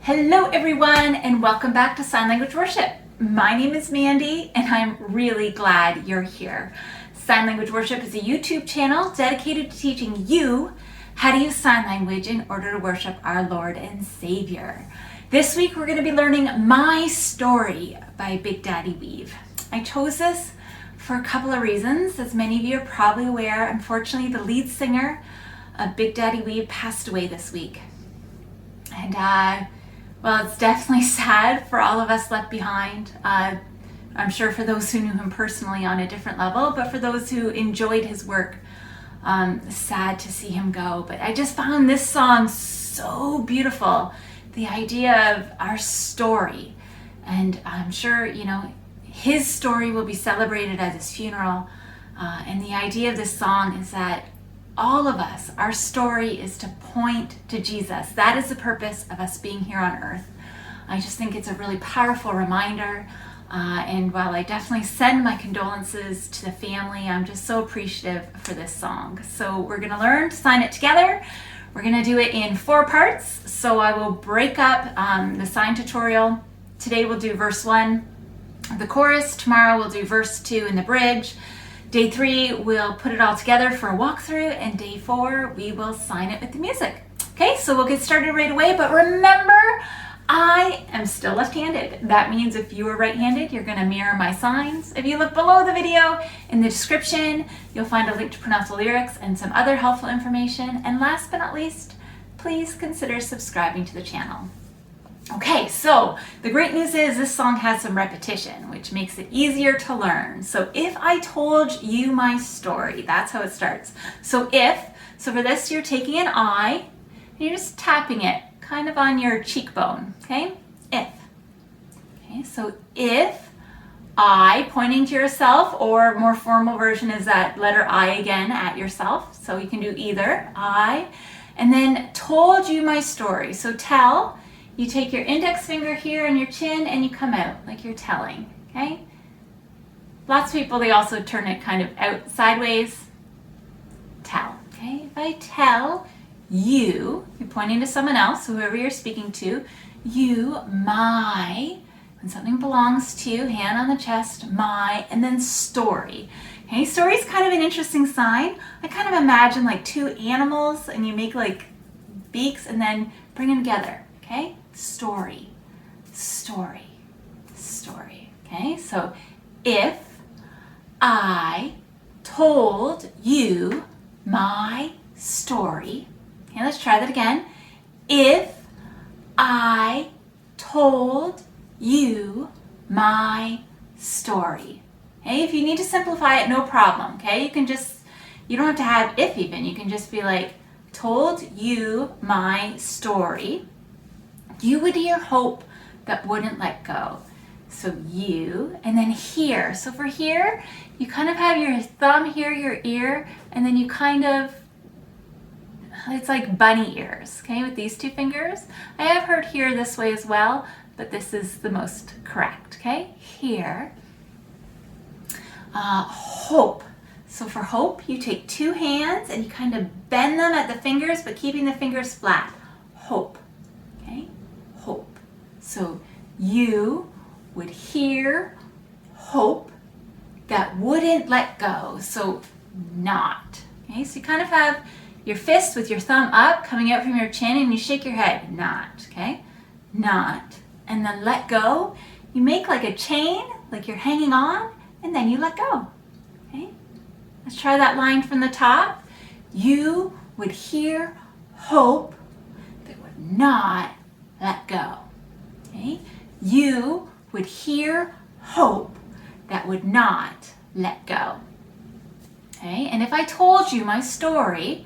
Hello everyone and welcome back to Sign Language Worship. My name is Mandy and I'm really glad you're here. Sign Language Worship is a YouTube channel dedicated to teaching you how to use sign language in order to worship our Lord and Savior. This week we're going to be learning My Story by Big Daddy Weave. I chose this for a couple of reasons. As many of you are probably aware, unfortunately the lead singer of Big Daddy Weave passed away this week. And well, it's definitely sad for all of us left behind. I'm sure for those who knew him personally on a different level, but for those who enjoyed his work, sad to see him go. But I just found this song so beautiful. The idea of our story. And I'm sure, his story will be celebrated at his funeral. And the idea of this song is that all of us, our story is to point to Jesus. That is the purpose of us being here on earth. I just think it's a really powerful reminder. And while I definitely send my condolences to the family, I'm just so appreciative for this song. So we're going to learn to sign it together. We're going to do it in 4 parts. So I will break up the sign tutorial. Today we'll do verse 1, the chorus. Tomorrow we'll do verse 2 and the bridge. Day 3, we'll put it all together for a walkthrough, and day 4, we will sign it with the music. Okay, so we'll get started right away, but remember, I am still left-handed. That means if you are right-handed, you're gonna mirror my signs. If you look below the video, in the description, you'll find a link to pronounce the lyrics and some other helpful information. And last but not least, please consider subscribing to the channel. Okay, so the great news is this song has some repetition, which makes it easier to learn. So if I told you my story, that's how it starts. So for this you're taking an I, and you're just tapping it kind of on your cheekbone, okay? If. Okay, so if I, pointing to yourself, or more formal version is that letter I again at yourself. So you can do either, I, and then told you my story. So tell. You take your index finger here on your chin and you come out like you're telling, okay? Lots of people, they also turn it kind of out sideways. Tell, okay? If I tell you, you're pointing to someone else, whoever you're speaking to, you, my, when something belongs to you, hand on the chest, my, and then story. Okay, story is kind of an interesting sign. I kind of imagine like 2 animals and you make like beaks and then bring them together, okay? Story, story, story. Okay, so if I told you my story, okay, let's try that again. If I told you my story. Okay, if you need to simplify it, no problem. Okay, you don't have to have if even, you can just be like, told you my story. You would hear hope that wouldn't let go. So you, and then here. So for here, you kind of have your thumb here, your ear, and then you kind of, it's like bunny ears, okay, with these 2 fingers. I have heard here this way as well, but this is the most correct, okay? Here. Hope. So for hope, you take 2 hands and you kind of bend them at the fingers, but keeping the fingers flat. Hope, okay? Hope. So you would hear hope that wouldn't let go. So not. Okay, so you kind of have your fist with your thumb up coming out from your chin and you shake your head. Not. Okay? Not. And then let go. You make like a chain, like you're hanging on, and then you let go. Okay? Let's try that line from the top. You would hear hope that would not let go. Okay? You would hear hope that would not let go. Okay? And if I told you my story,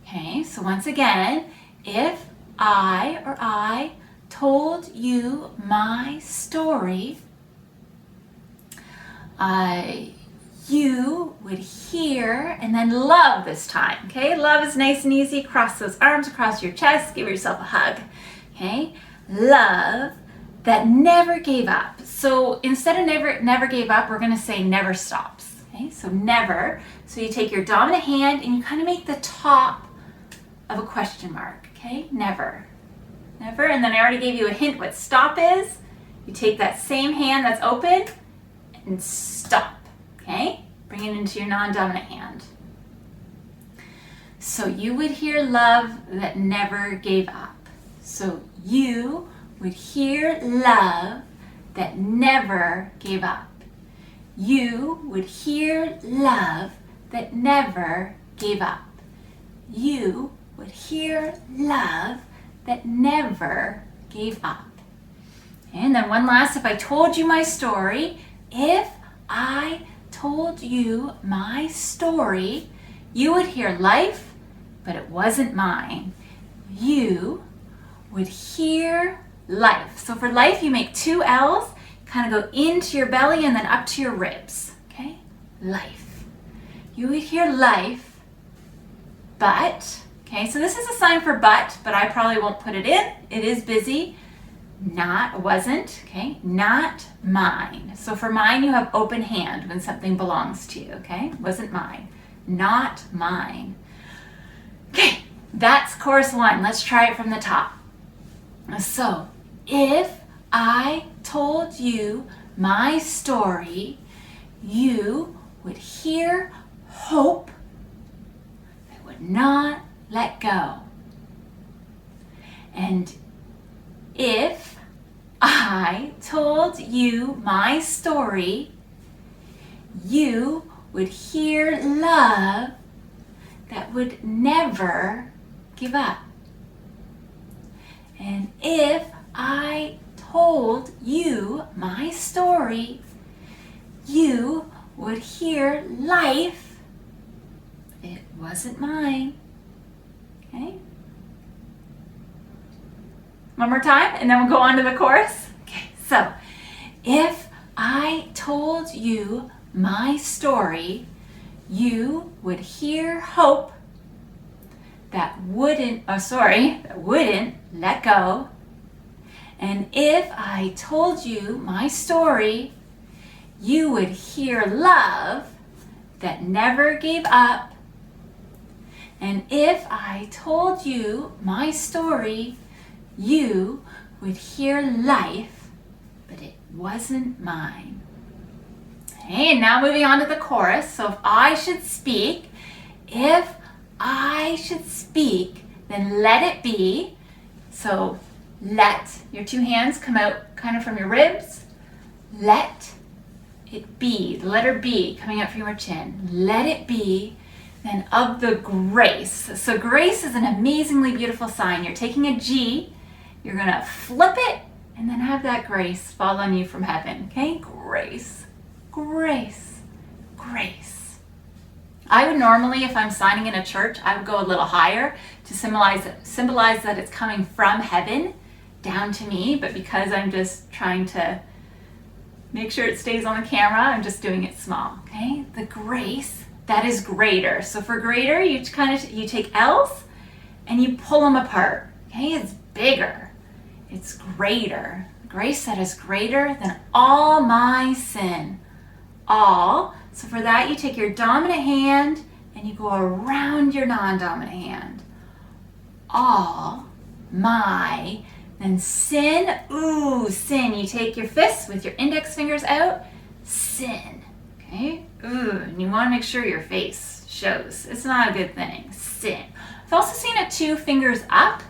okay, so once again, if I told you my story, you would hear, and then love this time, okay? Love is nice and easy. Cross those arms across your chest. Give yourself a hug, okay? Love that never gave up. So instead of never gave up, we're going to say never stops, okay? So never. So you take your dominant hand and you kind of make the top of a question mark, okay? Never. never. And then I already gave you a hint what stop is. You take that same hand that's open and stop, okay? Bring it into your non-dominant hand. So you would hear love that never gave up. So you would hear love that never gave up. You would hear love that never gave up. You would hear love that never gave up. And then one last, if I told you my story, if I told you my story, you would hear life, but it wasn't mine. You would hear life. So for life, you make two L's, kind of go into your belly and then up to your ribs, okay? Life. You would hear life, but, okay, so this is a sign for but I probably won't put it in. It is busy. Wasn't, okay? Not mine. So for mine, you have open hand when something belongs to you, okay? Wasn't mine. Not mine. Okay, that's chorus one. Let's try it from the top. So, if I told you my story, you would hear hope that would not let go. And if I told you my story, you would hear love that would never give up. And if I told you my story, you would hear life. It wasn't mine. Okay? One more time, and then we'll go on to the chorus. Okay, so if I told you my story, you would hear hope that wouldn't let go. And if I told you my story, you would hear love that never gave up. And if I told you my story, you would hear life, but it wasn't mine. Okay, and now moving on to the chorus. So if I should speak, then let it be. So let your two hands come out kind of from your ribs. Let it be, the letter B coming out from your chin. Let it be. Then of the grace. So grace is an amazingly beautiful sign. You're taking a G, you're gonna flip it, and then have that grace fall on you from heaven. Okay, grace, grace, grace. I would normally, if I'm signing in a church, I would go a little higher to symbolize that it's coming from heaven down to me, but because I'm just trying to make sure it stays on the camera, I'm just doing it small, okay? The grace, that is greater. So for greater, you take L's and you pull them apart, okay? It's bigger, it's greater. Grace that is greater than all my sin. All, so for that you take your dominant hand and you go around your non-dominant hand. All my, then sin, sin. You take your fists with your index fingers out, sin, okay? And you want to make sure your face shows. It's not a good thing, sin. I've also seen it 2 fingers up,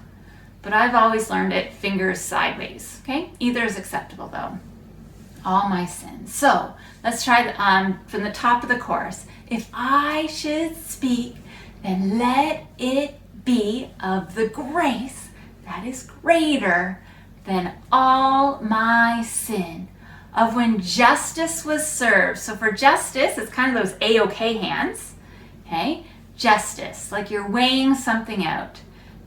but I've always learned it fingers sideways, okay? Either is acceptable though. All my sins. So let's try from the top of the chorus. If I should speak, then let it be of the grace that is greater than all my sin, of when justice was served. So for justice, it's kind of those A-OK hands, okay? Justice, like you're weighing something out.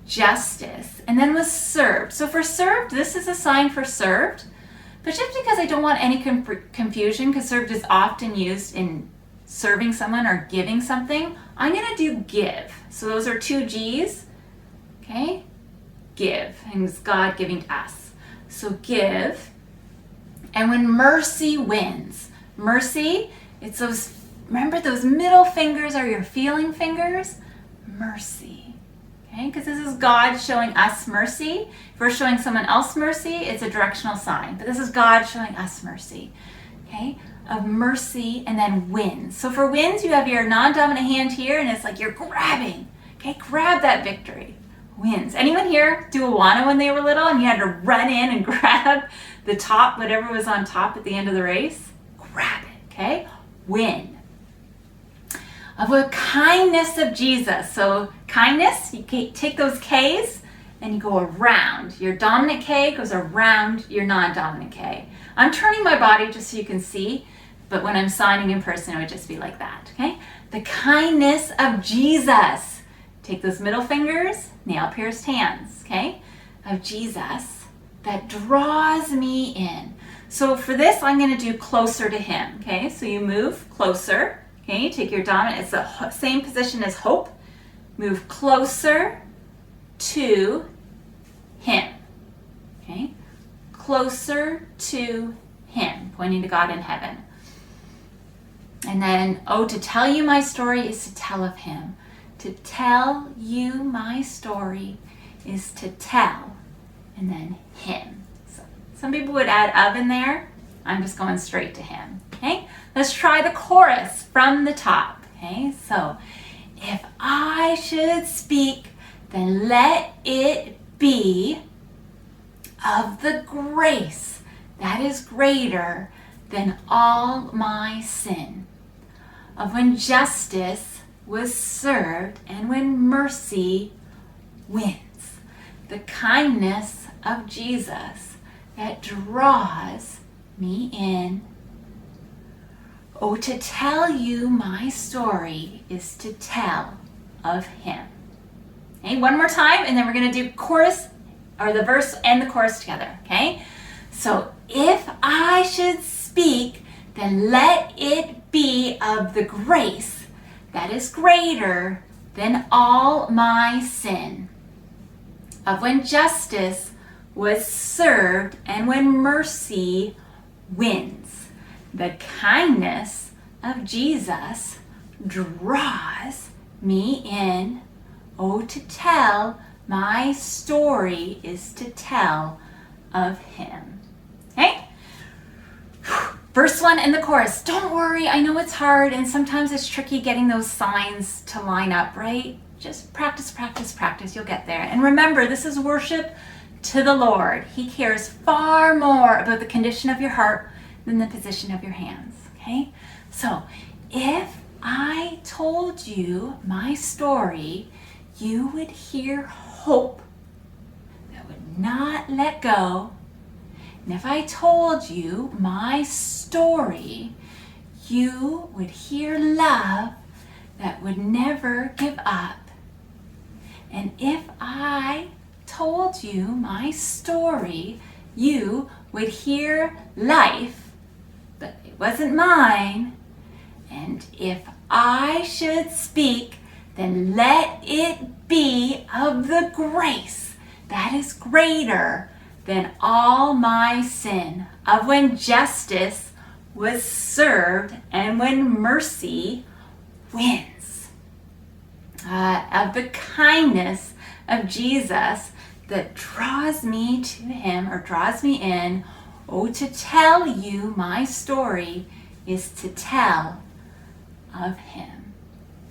Justice, and then was served. So for served, this is a sign for served, but just because I don't want any confusion, because served is often used in serving someone or giving something, I'm going to do give. So those are 2 G's, okay? Give, and it's God giving to us. So give, and when mercy wins. Mercy, it's remember those middle fingers are your feeling fingers? Mercy, okay? Because this is God showing us mercy. If we're showing someone else mercy, it's a directional sign. But this is God showing us mercy, okay? Of mercy, and then wins. So for wins, you have your non-dominant hand here, and it's like you're grabbing, okay? Grab that victory. Wins. Anyone here do Awana when they were little and you had to run in and grab the top, whatever was on top at the end of the race? Grab it, okay? Win. Of the kindness of Jesus. So kindness, you take those K's and you go around. Your dominant K goes around your non-dominant K. I'm turning my body just so you can see, but when I'm signing in person, it would just be like that, okay? The kindness of Jesus. Take those middle fingers, nail-pierced hands, okay? Of Jesus that draws me in. So for this, I'm going to do closer to him, okay? So you move closer, okay? You take your dominant, it's the same position as hope. Move closer to him, okay? Closer to him, pointing to God in heaven. And then, oh, to tell you my story is to tell of him. To tell you my story is to tell, and then him. So some people would add of in there. I'm just going straight to him, okay? Let's try the chorus from the top, okay? So, if I should speak, then let it be of the grace that is greater than all my sin, of when justice was served and when mercy wins. The kindness of Jesus that draws me in. Oh, to tell you my story is to tell of him. Okay, one more time, and then we're going to do chorus, or the verse and the chorus together, okay? So, if I should speak, then let it be of the grace that is greater than all my sin, of when justice was served and when mercy wins. The kindness of Jesus draws me in. Oh, to tell my story is to tell of him. Okay? Verse 1 and the chorus. Don't worry, I know it's hard and sometimes it's tricky getting those signs to line up, right? Just practice, practice, practice. You'll get there. And remember, this is worship to the Lord. He cares far more about the condition of your heart than the position of your hands, okay? So, if I told you my story, you would hear hope that would not let go. And if I told you my story, you would hear love that would never give up. And if I told you my story, you would hear life, but it wasn't mine. And if I should speak, then let it be of the grace that is greater than all my sin, of when justice was served and when mercy wins. Of the kindness of Jesus that draws me to him, or draws me in. Oh, to tell you my story is to tell of him.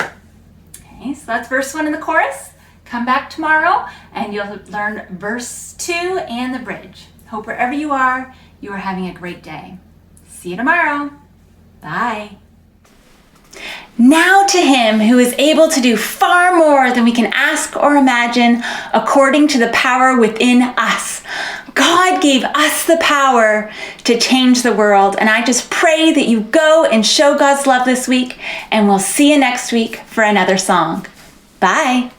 Okay, so that's verse 1 in the chorus. Come back tomorrow and you'll learn verse 2 and the bridge. Hope wherever you are having a great day. See you tomorrow. Bye. Now to him who is able to do far more than we can ask or imagine, according to the power within us. God gave us the power to change the world, and I just pray that you go and show God's love this week, and we'll see you next week for another song. Bye.